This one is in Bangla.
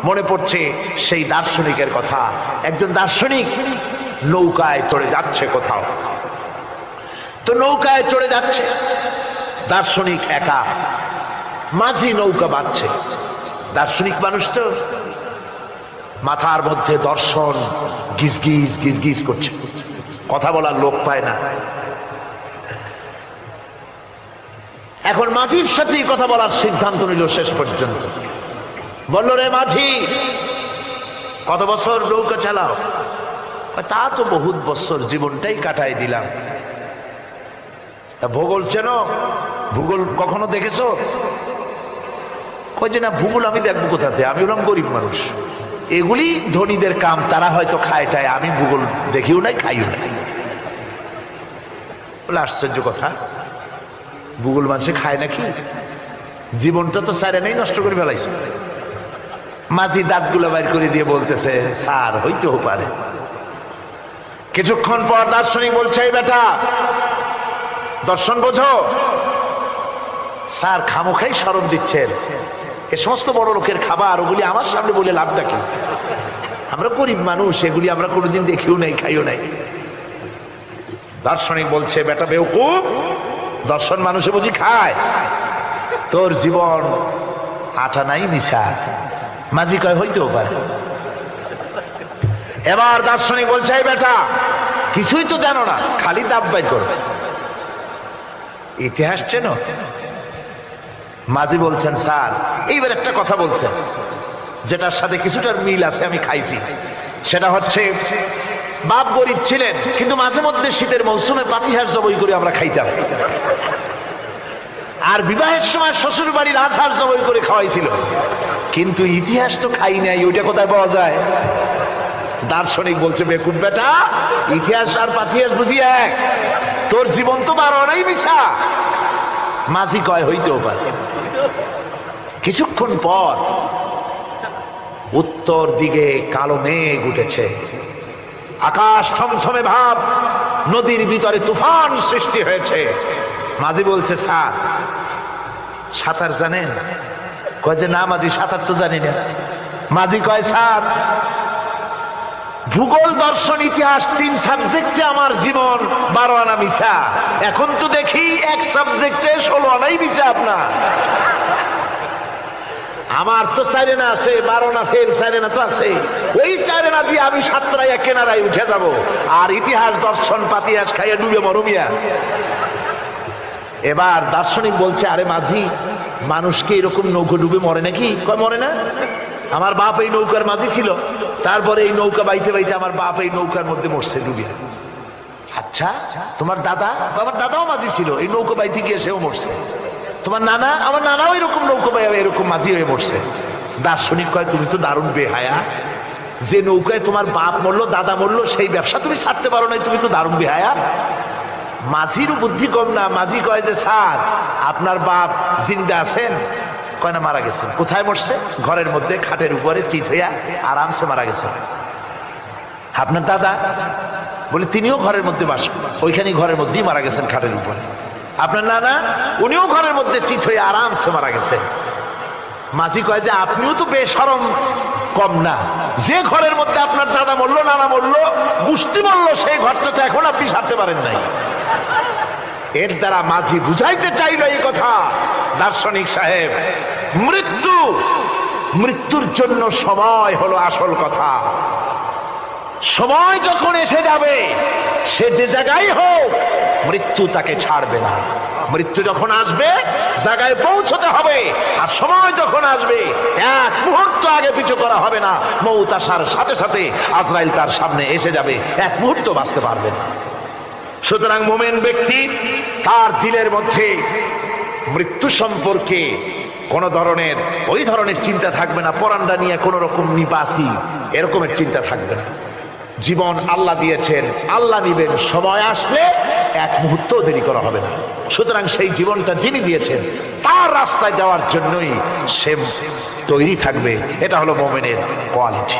মনে পড়ছে সেই দার্শনিকের কথা। একজন দার্শনিক নৌকায় চড়ে যাচ্ছে কোথাও, তো নৌকায় চড়ে যাচ্ছে, দার্শনিক একা, মাঝি নৌকা বাঁধছে। দার্শনিক মানুষ তো, মাথার মধ্যে দর্শন গিজগিজ গিজগিজ করছে, কথা বলার লোক পায় না। এখন মাঝির সাথেই কথা বলার সিদ্ধান্ত নিল। শেষ পর্যন্ত বলল, রে মাঝি, কত বছর নৌকা চালাও? তা তো বহুত বছর, জীবনটাই কাটাই দিলাম। তা ভূগোল চেনো? ভূগোল কখনো দেখেছো? কই যে না, ভূগোল আমি দেখবো কোথাতে, আমি ওরকম গরিব মানুষ, এগুলি ধনীদের কাম, তারা হয়তো খায় টায়, আমি ভূগোল দেখিও নাই খাইও নাই। বলে আশ্চর্য কথা, ভূগোল মানুষে খায় নাকি? জীবনটা তো সারে নেই, নষ্ট করে ফেলাইছে। মাঝি দাঁতগুলো বাইর করে দিয়ে বলতেছে, স্যার হইতেও পারে। কিছুক্ষণ পর দার্শনিক বলছে, এই বেটা, দর্শন বোঝো? স্যার খামোখাই শরম দিচ্ছেন, এ সমস্ত বড় লোকের খাবার, ওগুলি আমার সামনে বলে লাভটা কি? আমরা গরিব মানুষ, এগুলি আমরা কোনোদিন দেখিও নাই খাইও নাই। দার্শনিক বলছে, বেটা বেওকুফ, দর্শন মানুষে বুঝি খায়? তোর জীবন আটা নাই মিশা। মাঝি কয়, হইতেও পারে। এবার দার্শনিক বলছে, এই বেটা, কিছুই তো জানো না, খালি দাব বাই করো, ইতিহাস চেনো? মাঝি বলছেন, স্যার এইবার একটা কথা বলছেন যেটার সাথে কিছুটার মিল আছে, আমি খাইছি। সেটা হচ্ছে, বাপ গরিব ছিলেন, কিন্তু মাঝে মধ্যে শীতের মৌসুমে পাতিহাঁস জবাই করে আমরা খাইতাম, আর বিবাহের সময় শ্বশুর বাড়ির রাজহাঁস জবাই করে খাওয়াইছিল, কিন্তু ইতিহাস তো খাই নাই, ওইটা কোথায় পাওয়া যায়? দার্শনিক বলছে, বেকুব বেটা, ইতিহাস আর পাতিহাঁস বুঝি এক? তোর জীবন তো 12 নাই মিশা। মাঝি কয়, হইতেও পারে। কিছুক্ষণ পর উত্তর দিকে কালো মেঘ উঠেছে, আকাশ থমথমে ভাব, নদীর ভিতরে তুফান সৃষ্টি হয়েছে। মাঝি বলছে, স্যার সাঁতার জানেন? কয় যে না মাঝি, সাঁতার তো জানি না। মাঝি কয়, স্যার ভূগোল, দর্শন, ইতিহাস 3 সাবজেক্টে আমার জীবন 12 আনা মিশা, এখন তো দেখি এক সাবজেক্টে 16 আনাই মিশা আপনার। আমার তো 4 আনা আছে, 12 আনা ফেল 4 আনা তো আছে, ওই 4 আনা দিয়ে আমি সাতরাইয়া কেনারায় উঠে যাব, আর ইতিহাস দর্শন পাতিহাস খাইয়া ডুবে মরমিয়া। এবার দার্শনিক বলছে, আরে মাঝি, মানুষকে এরকম নৌকা ডুবে মরে নাকি? কয় মরে না, আমার বাপ এই নৌকার মাঝি ছিল, তারপরে এই নৌকা বাইতে বাইতে আমার বাপ এই নৌকার মধ্যে মরছে ডুবিয়া। আচ্ছা, তোমার দাদা? আমার দাদাও মাঝি ছিল, এই নৌকা বাইতে গিয়ে সেও মরছে। তোমার নানা? আমার নানাও এরকম নৌকা বাইয়া এরকম মাঝি হয়ে মরছে। দার্শনিক কয়, তুমি তো দারুণ বেহায়া, যে নৌকায় তোমার বাপ মরলো, দাদা মরলো, সেই ব্যবসা তুমি ছাড়তে পারো না, তুমি তো দারুণ বেহায়া। মাঝির বুদ্ধি কম না। মাঝি কয় যে, স্যার আপনার বাপ জিন্দা আছেন? কয় না, মারা গেছেন। কোথায় মরছে? ঘরের মধ্যে খাটের উপরে চিত হইয়া আরামসে মারা গেছেন। আপনার দাদা? বলে তিনিও ঘরের মধ্যে বাস, ওইখানেই ঘরের মধ্যেই মারা গেছেন, খাটের উপরে। আপনার নানা? উনিও ঘরের মধ্যে চিত হয়ে আরামসে মারা গেছেন। মাঝি কয় যে, আপনিও তো বেশরম কম না, যে ঘরের মধ্যে আপনার দাদা মরলো, নানা মরলো, গুষ্টি মরলো, সেই ঘরটা তো এখন আপনি সারতে পারেন নাই। এর দ্বারা মাঝি বুঝাইতে চাইল এই কথা, দার্শনিক সাহেব, মৃত্যুর জন্য সময় হলো আসল কথা। সময় যখন এসে যাবে, সে যে জায়গায় হোক, মৃত্যু তাকে ছাড়বে না। মৃত্যু যখন আসবে, জায়গায় পৌঁছতে হবে, আর সময় যখন আসবে, 1 মুহূর্ত আগে পিছু করা হবে না। মউত আসার সাথে সাথে আজরাইল তার সামনে এসে যাবে, 1 মুহূর্ত বাঁচতে পারবে না। সুতরাং মুমিন ব্যক্তি, তার দিলের মধ্যে মৃত্যু সম্পর্কে কোন ধরনের ওই ধরনের চিন্তা থাকবে না, পরান্ডা নিয়ে কোন রকম নিবাসী এরকমের চিন্তা থাকবে না। জীবন আল্লাহ দিয়েছেন, আল্লাহ নিবেন, সময় আসলে 1 মুহূর্ত দেরি করা হবে না। সুতরাং সেই জীবনটা যিনি দিয়েছেন, তার রাস্তায় যাওয়ার জন্যই সে তৈরি থাকবে। এটা হলো মুমিনের কোয়ালিটি।